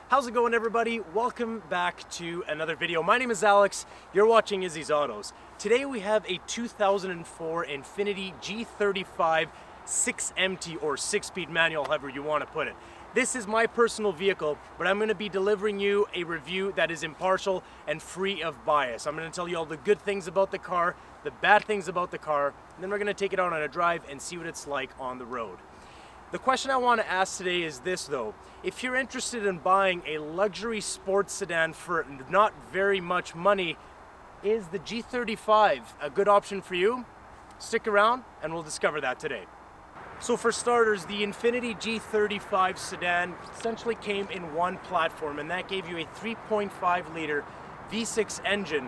How's it going, everybody? Welcome back to another video. My name is Alex. You're watching Izzy's Autos. Today we have a 2004 Infiniti G35 6MT or 6-speed manual, however you want to put it. This is my personal vehicle, but I'm going to be delivering you a review that is impartial and free of bias. I'm going to tell you all the good things about the car, the bad things about the car, and then we're going to take it out on a drive and see what it's like on the road. The question I want to ask today is this though. If you're interested in buying a luxury sports sedan for not very much money, is the G35 a good option for you? Stick around and we'll discover that today. So for starters, the Infiniti G35 sedan essentially came in one platform, and that gave you a 3.5 liter V6 engine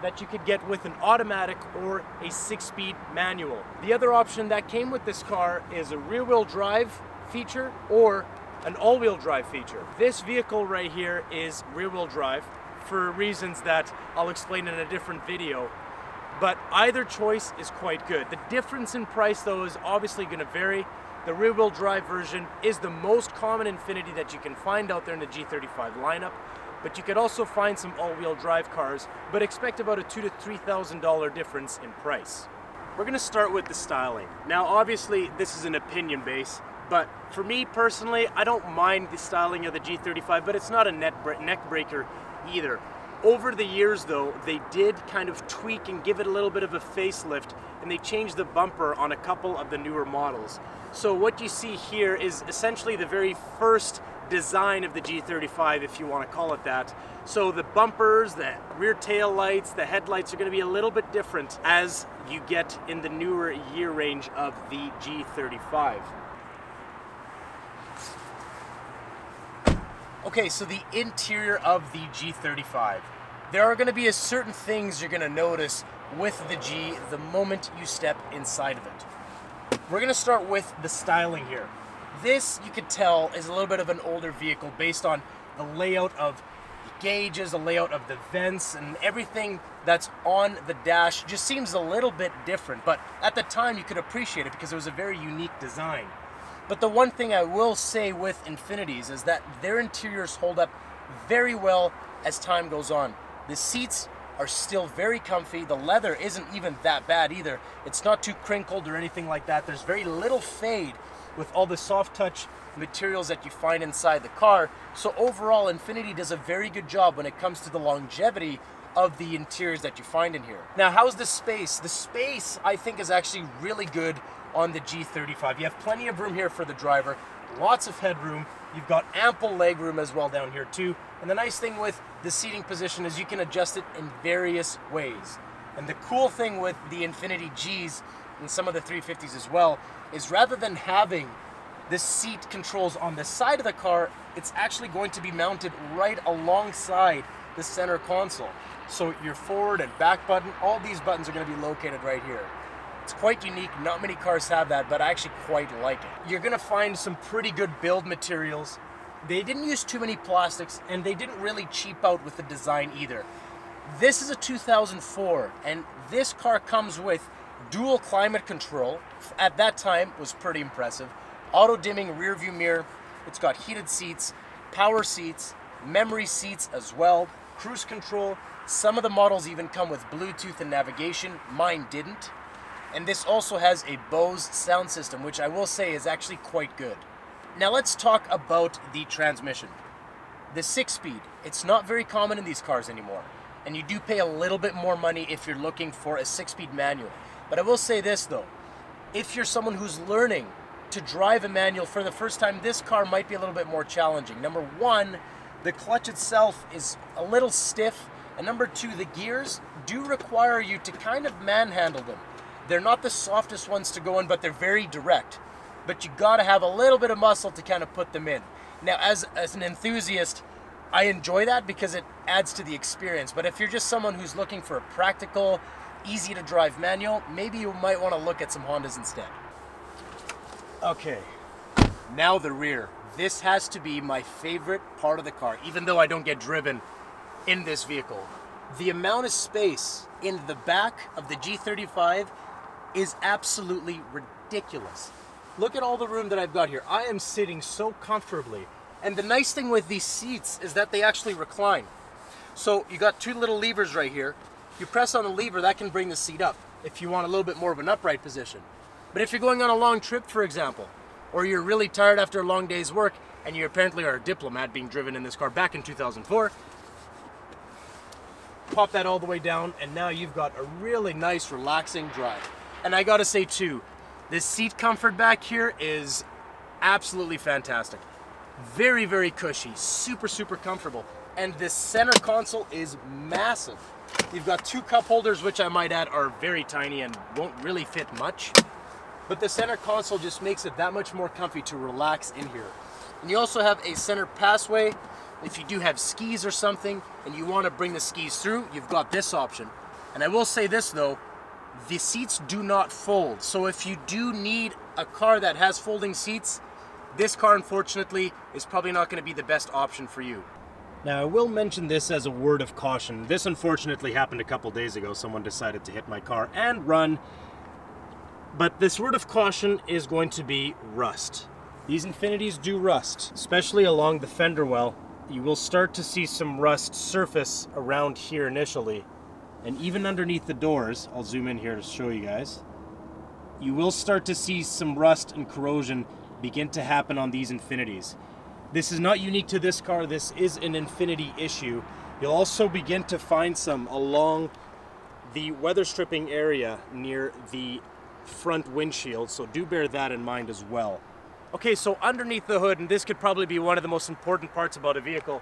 that you could get with an automatic or a 6-speed manual. The other option that came with this car is a rear-wheel drive feature or an all-wheel drive feature. This vehicle right here is rear-wheel drive for reasons that I'll explain in a different video, but either choice is quite good. The difference in price though is obviously going to vary. The rear-wheel drive version is the most common Infiniti that you can find out there in the G35 lineup, but you could also find some all-wheel drive cars, but expect about a $2,000 to $3,000 difference in price. We're going to start with the styling. Now obviously this is an opinion base, but for me personally, I don't mind the styling of the G35, but it's not a neck breaker either. Over the years though, they did kind of tweak and give it a little bit of a facelift, and they changed the bumper on a couple of the newer models. So what you see here is essentially the very first design of the G35, if you want to call it that. So the bumpers, the rear tail lights, the headlights are going to be a little bit different as you get in the newer year range of the G35. Okay, so the interior of the G35. There are going to be certain things you're going to notice with the G the moment you step inside of it. We're going to start with the styling here. This, you could tell, is a little bit of an older vehicle based on the layout of the gauges, the layout of the vents, and everything that's on the dash just seems a little bit different. But at the time, you could appreciate it because it was a very unique design. But the one thing I will say with Infinitis is that their interiors hold up very well as time goes on. The seats are still very comfy. The leather isn't even that bad either. It's not too crinkled or anything like that. There's very little fade with all the soft touch materials that you find inside the car. So overall, Infiniti does a very good job when it comes to the longevity of the interiors that you find in here. Now, how's the space? The space, I think, is actually really good on the G35. You have plenty of room here for the driver, lots of headroom. You've got ample leg room as well down here too. And the nice thing with the seating position is you can adjust it in various ways. And the cool thing with the Infiniti Gs and some of the 350s as well is rather than having the seat controls on the side of the car, it's actually going to be mounted right alongside the center console. So your forward and back button, all these buttons are going to be located right here. It's quite unique. Not many cars have that, but I actually quite like it. You're going to find some pretty good build materials. They didn't use too many plastics, and they didn't really cheap out with the design either. This is a 2004, and this car comes with dual climate control. At that time, was pretty impressive. Auto-dimming rear view mirror. It's got heated seats, power seats, memory seats as well, cruise control. Some of the models even come with Bluetooth and navigation. Mine didn't. And this also has a Bose sound system, which I will say is actually quite good. Now let's talk about the transmission. The 6-speed, it's not very common in these cars anymore. And you do pay a little bit more money if you're looking for a 6-speed manual. But I will say this though, if you're someone who's learning to drive a manual for the first time, this car might be a little bit more challenging. Number one, the clutch itself is a little stiff. And number two, the gears do require you to kind of manhandle them. They're not the softest ones to go in, but they're very direct. But you gotta have a little bit of muscle to kind of put them in. Now, as an enthusiast, I enjoy that because it adds to the experience. But if you're just someone who's looking for a practical, easy to drive manual, maybe you might wanna look at some Hondas instead. Okay, now the rear. This has to be my favorite part of the car, even though I don't get driven in this vehicle. The amount of space in the back of the G35 is absolutely ridiculous. Look at all the room that I've got here. I am sitting so comfortably, And the nice thing with these seats is that they actually recline. So you got two little levers right here. You press on the lever, that can bring the seat up if you want a little bit more of an upright position. But if you're going on a long trip, for example, or you're really tired after a long day's work, and you apparently are a diplomat being driven in this car back in 2004, pop that all the way down, and now you've got a really nice, relaxing drive. And I gotta say too, this seat comfort back here is absolutely fantastic. Very, very cushy, super, super comfortable. And this center console is massive. You've got two cup holders, which I might add are very tiny and won't really fit much. But the center console just makes it that much more comfy to relax in here. And you also have a center passway. If you do have skis or something and you want to bring the skis through, you've got this option. And I will say this though, the seats do not fold. So if you do need a car that has folding seats, this car unfortunately is probably not going to be the best option for you. Now I will mention this as a word of caution. This unfortunately happened a couple days ago. Someone decided to hit my car and run. But this word of caution is going to be rust. These Infinitis do rust, especially along the fender well. You will start to see some rust surface around here initially. And even underneath the doors, I'll zoom in here to show you guys, you will start to see some rust and corrosion begin to happen on these Infinitis. This is not unique to this car, this is an Infiniti issue. You'll also begin to find some along the weather stripping area near the front windshield, so do bear that in mind as well. Okay, so underneath the hood, and this could probably be one of the most important parts about a vehicle,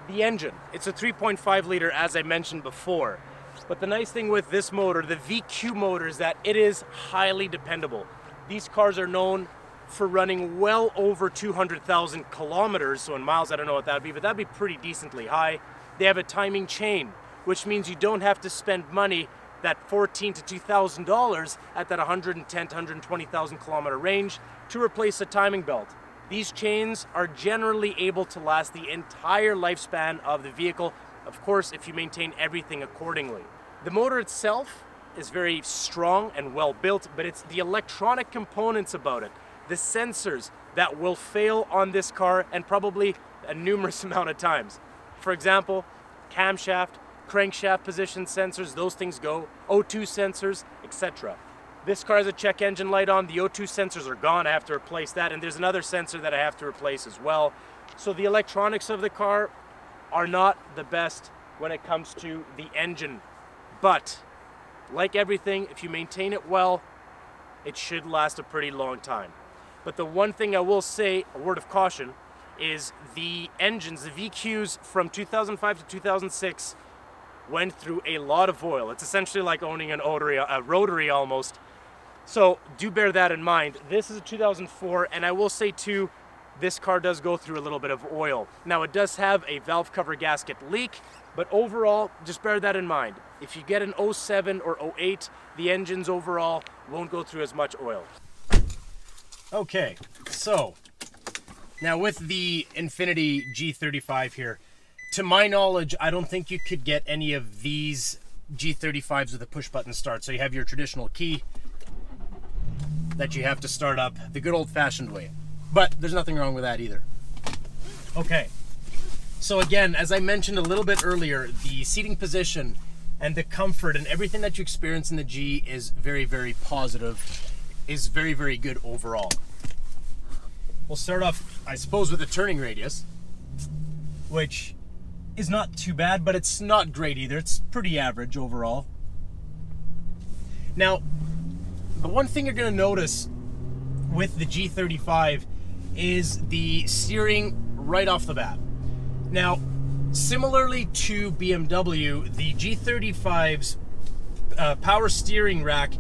the engine. It's a 3.5 liter, as I mentioned before. But the nice thing with this motor, the VQ motor, is that it is highly dependable. These cars are known for running well over 200,000 kilometers, so in miles I don't know what that would be, but that'd be pretty decently high. They have a timing chain, which means you don't have to spend money, that $1,400 to $2,000 at that 110 to 120,000 kilometer range to replace a timing belt. These chains are generally able to last the entire lifespan of the vehicle, of course if you maintain everything accordingly. The motor itself is very strong and well built, but it's the electronic components about it, the sensors that will fail on this car, and probably a numerous amount of times. For example, camshaft, crankshaft position sensors, those things go, O2 sensors, etc. This car has a check engine light on, the O2 sensors are gone, I have to replace that, and there's another sensor that I have to replace as well. So the electronics of the car are not the best when it comes to the engine. But, like everything, if you maintain it well, it should last a pretty long time. But the one thing I will say, a word of caution, is the engines, the VQs from 2005 to 2006 went through a lot of oil. It's essentially like owning a rotary almost. So do bear that in mind. This is a 2004, and I will say too, this car does go through a little bit of oil. Now it does have a valve cover gasket leak, but overall, just bear that in mind. If you get an 07 or 08, the engines overall won't go through as much oil. Okay, so now with the Infiniti G35 here, to my knowledge, I don't think you could get any of these G35s with a push button start. So you have your traditional key that you have to start up the good old-fashioned way. But there's nothing wrong with that either. Okay, so again, as I mentioned a little bit earlier, the seating position and the comfort and everything that you experience in the G is very, very positive, is very, very good overall. We'll start off, I suppose, with the turning radius, which is not too bad, but it's not great either. It's pretty average overall. Now, the one thing you're going to notice with the G35 is the steering right off the bat. Now, similarly to BMW, the G35's power steering rack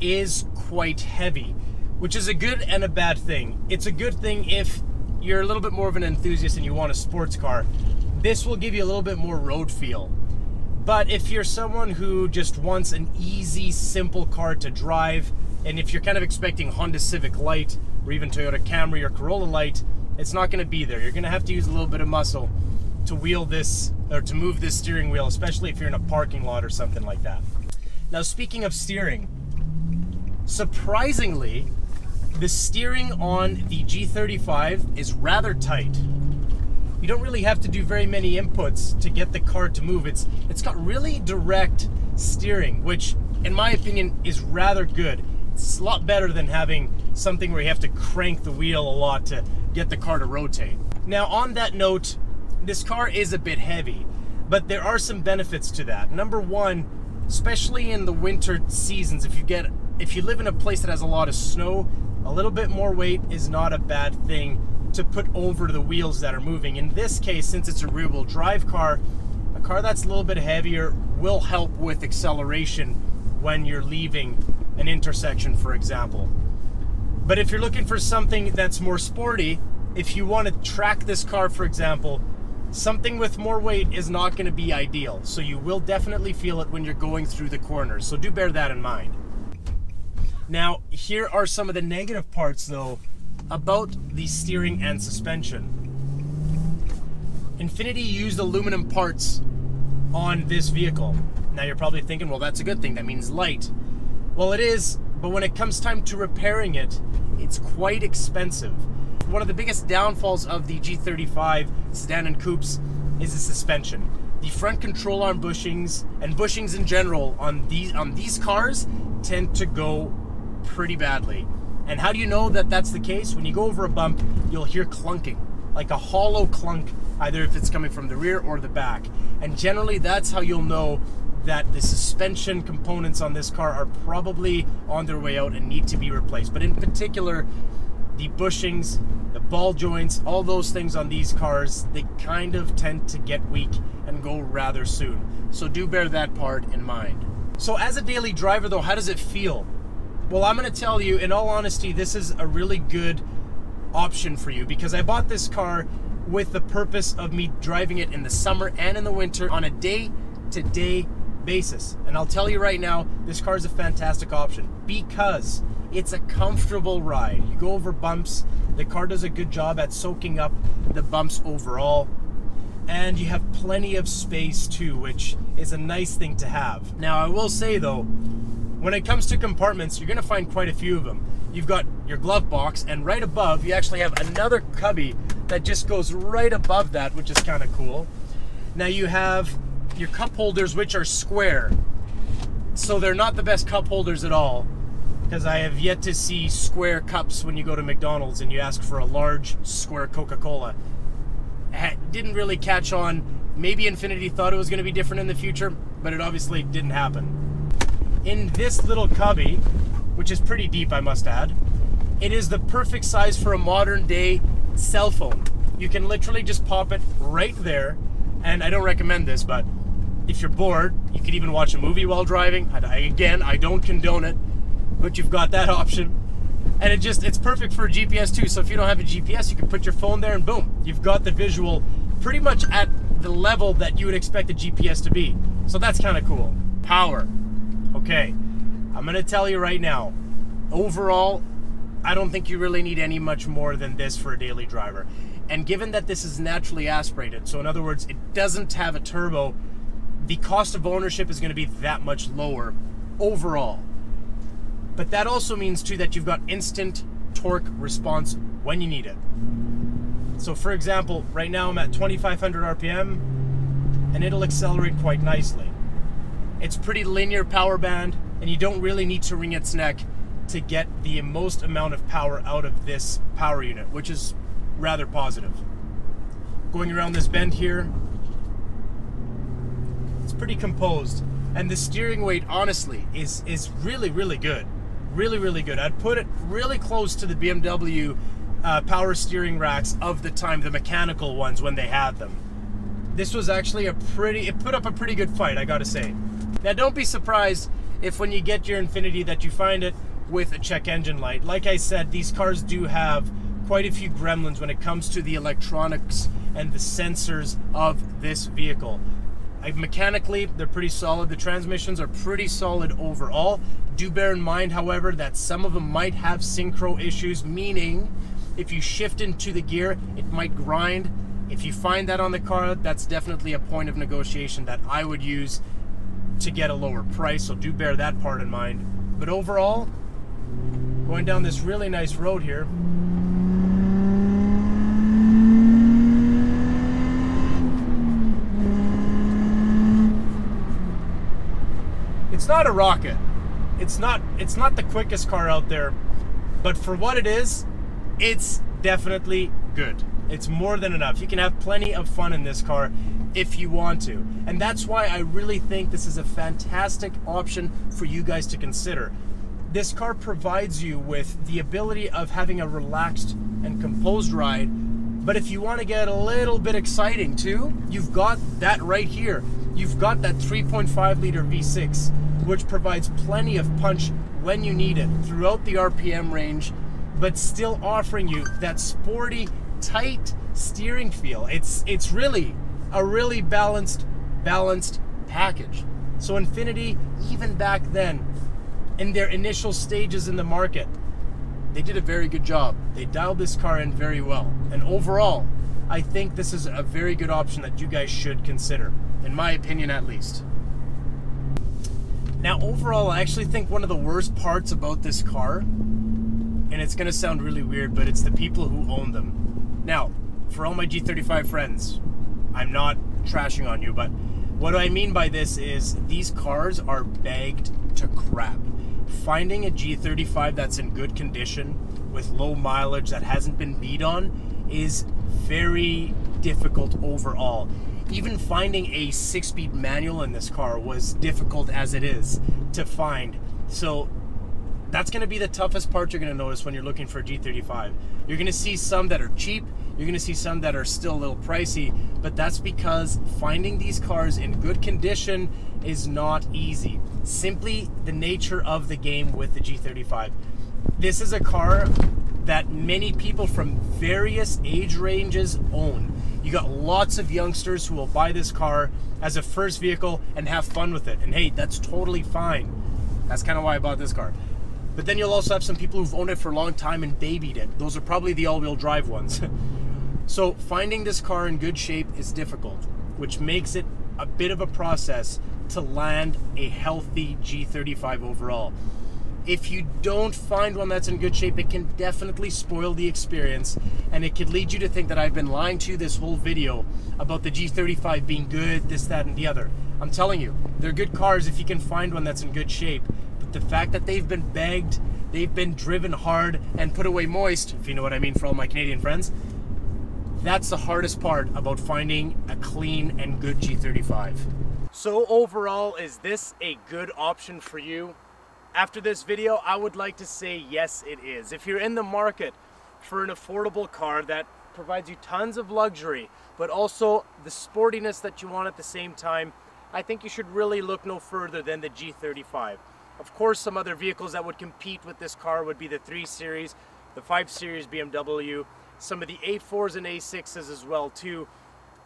is quite heavy, which is a good and a bad thing. It's a good thing if you're a little bit more of an enthusiast and you want a sports car. This will give you a little bit more road feel. But if you're someone who just wants an easy, simple car to drive, and if you're kind of expecting Honda Civic Light or even Toyota Camry or Corolla Light, it's not going to be there. You're going to have to use a little bit of muscle to wheel this, or to move this steering wheel, especially if you're in a parking lot or something like that. Now, speaking of steering, surprisingly, the steering on the G35 is rather tight. you don't really have to do very many inputs to get the car to move. It's got really direct steering, which in my opinion is rather good. It's a lot better than having something where you have to crank the wheel a lot to get the car to rotate. Now on that note, this car is a bit heavy, but there are some benefits to that. Number one, especially in the winter seasons, if you live in a place that has a lot of snow, a little bit more weight is not a bad thing to put over the wheels that are moving. In this case, since it's a rear-wheel drive car, a car that's a little bit heavier will help with acceleration when you're leaving an intersection, for example. But if you're looking for something that's more sporty, if you want to track this car, for example, something with more weight is not going to be ideal. So you will definitely feel it when you're going through the corners. So do bear that in mind. Now, here are some of the negative parts, though, about the steering and suspension. Infiniti used aluminum parts on this vehicle. Now you're probably thinking, well, that's a good thing. That means light. Well, it is, but when it comes time to repairing it, it's quite expensive. One of the biggest downfalls of the G35 sedan and coupes is the suspension. The front control arm bushings and bushings in general on these cars tend to go pretty badly. And how do you know that that's the case? When you go over a bump, you'll hear clunking, like a hollow clunk, either if it's coming from the rear or the back. And generally that's how you'll know that the suspension components on this car are probably on their way out and need to be replaced. But in particular, the bushings, the ball joints, all those things on these cars, they kind of tend to get weak and go rather soon. So do bear that part in mind. So as a daily driver though, how does it feel? Well, I'm going to tell you, in all honesty, this is a really good option for you because I bought this car with the purpose of me driving it in the summer and in the winter on a day-to-day basis. And I'll tell you right now, this car is a fantastic option because it's a comfortable ride. You go over bumps, the car does a good job at soaking up the bumps overall, and you have plenty of space too, which is a nice thing to have. Now, I will say though, when it comes to compartments, you're going to find quite a few of them. You've got your glove box, and right above, you actually have another cubby that just goes right above that, which is kind of cool. Now you have your cup holders, which are square. So they're not the best cup holders at all, because I have yet to see square cups when you go to McDonald's and you ask for a large square Coca-Cola. Didn't really catch on. Maybe Infiniti thought it was going to be different in the future, but it obviously didn't happen. In this little cubby, which is pretty deep, I must add, it is the perfect size for a modern day cell phone. You can literally just pop it right there, and I don't recommend this, but if you're bored, you could even watch a movie while driving. Again, I don't condone it, but you've got that option. And it's perfect for GPS too, so if you don't have a GPS, you can put your phone there and boom, you've got the visual pretty much at the level that you would expect a GPS to be. So that's kind of cool. Power. Okay, I'm going to tell you right now, overall, I don't think you really need any much more than this for a daily driver. And given that this is naturally aspirated, so in other words, it doesn't have a turbo, the cost of ownership is going to be that much lower overall. But that also means too that you've got instant torque response when you need it. So for example, right now I'm at 2,500 RPM and it'll accelerate quite nicely. It's pretty linear power band, and you don't really need to wring its neck to get the most amount of power out of this power unit, which is rather positive. Going around this bend here, it's pretty composed, and the steering weight, honestly, is really, really good. Really, really good. I'd put it really close to the BMW power steering racks of the time, the mechanical ones when they had them. This was actually it put up a pretty good fight, I gotta say. Now, don't be surprised if when you get your Infiniti that you find it with a check engine light. Like I said, these cars do have quite a few gremlins when it comes to the electronics and the sensors of this vehicle. Mechanically, they're pretty solid. The transmissions are pretty solid overall. Do bear in mind, however, that some of them might have synchro issues, meaning if you shift into the gear, it might grind. If you find that on the car, that's definitely a point of negotiation that I would use to get a lower price, so do bear that part in mind. But overall, going down this really nice road here, It's not a rocket. It's not the quickest car out there, but for what it is, it's definitely good. It's more than enough. You can have plenty of fun in this car if you want to. And that's why I really think this is a fantastic option for you guys to consider. This car provides you with the ability of having a relaxed and composed ride, but if you want to get a little bit exciting too, you've got that right here. You've got that 3.5 liter V6, which provides plenty of punch when you need it throughout the RPM range, but still offering you that sporty, tight steering feel. It's really a really balanced package. So Infiniti, even back then, in their initial stages in the market, they did a very good job. They dialed this car in very well. And overall, I think this is a very good option that you guys should consider, in my opinion at least. Now overall, I actually think one of the worst parts about this car, and it's gonna sound really weird, but it's the people who own them. Now, for all my G35 friends, I'm not trashing on you, but what I mean by this is these cars are bagged to crap. Finding a G35 that's in good condition with low mileage that hasn't been beat on is very difficult overall. Even finding a 6-speed manual in this car was difficult as it is to find. So that's going to be the toughest part you're going to notice when you're looking for a G35. You're going to see some that are cheap, you're going to see some that are still a little pricey, but that's because finding these cars in good condition is not easy. Simply the nature of the game with the G35. This is a car that many people from various age ranges own. You got lots of youngsters who will buy this car as a first vehicle and have fun with it. And hey, that's totally fine. That's kind of why I bought this car. But then you'll also have some people who've owned it for a long time and babied it. Those are probably the all-wheel drive ones. So finding this car in good shape is difficult, which makes it a bit of a process to land a healthy G35 overall. If you don't find one that's in good shape, it can definitely spoil the experience, and it could lead you to think that I've been lying to you this whole video about the G35 being good, this, that, and the other. I'm telling you, they're good cars if you can find one that's in good shape. But the fact that they've been bagged, they've been driven hard and put away moist, if you know what I mean for all my Canadian friends, that's the hardest part about finding a clean and good G35. So overall, is this a good option for you? After this video, I would like to say yes, it is. If you're in the market for an affordable car that provides you tons of luxury, but also the sportiness that you want at the same time, I think you should really look no further than the G35. Of course, some other vehicles that would compete with this car would be the 3 Series, the 5 Series BMW, some of the A4s and A6s as well too.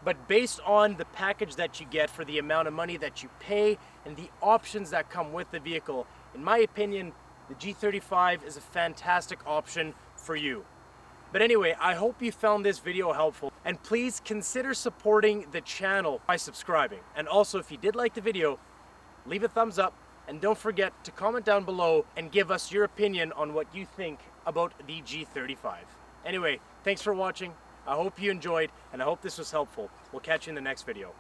But based on the package that you get for the amount of money that you pay and the options that come with the vehicle, in my opinion, the G35 is a fantastic option for you. But anyway, I hope you found this video helpful, and please consider supporting the channel by subscribing. And also, if you did like the video, leave a thumbs up, and don't forget to comment down below and give us your opinion on what you think about the G35. Anyway, thanks for watching. I hope you enjoyed, and I hope this was helpful. We'll catch you in the next video.